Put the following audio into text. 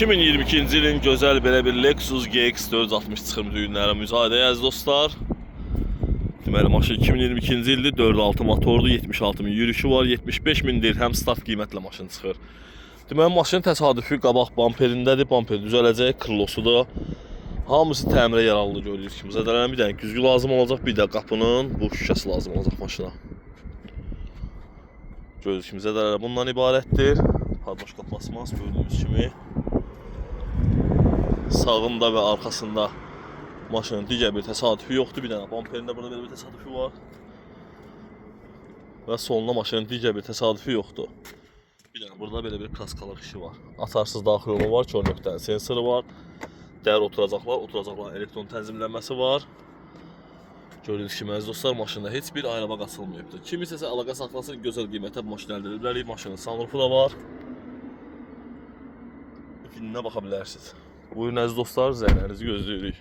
2022-ci ilin gözəl belə bir Lexus GX 460 çıxırım düyünlərə müzahidəyə əziz dostlar. Deməli, maşın 2022-ci ildir, 4.6 motorlu, 76 min yürüyüşü var, 75 min dirhəm start qiymətlə maşın çıxır. Deməli, maşın təsadüfi qabaq bamperindədir, bamper düzələcək, krlosu da. Hamısı təmirə yararlı görürüz ki, zədələnən bir dənə güzgü lazım olacaq, bir də qapının bu şüşəsi lazım olacaq maşına. Görürüz ki, zədələnən bundan ibarətdir. Padmaşka plasmas gördüyünüz kimi. Sağında və arxasında maşının digər bir təsadüfi yoxdur. Bir dənə bamperində burada belə bir təsadüfi var. Və solunda maşının digər bir təsadüfi yoxdur. Bir dənə burada belə bir kaskalıq işi var. Atarsız daxil yolu var, kör nöqtənin sensoru var. Dəyər oturacaqlar elektron tənzimlənməsi var. Gördüyünüz kimi əziz dostlar, maşında heç bir ayrılmaq açılmayıbdır. Kim istəsə əlaqə saxlasın, gözəl qiymətə bu maşını əldə edə bilərik. Maşının sunroofu da var. Filminə baxa bilərsiniz. Buyurun əziz dostlar, zəhlərinizi gözləyirik.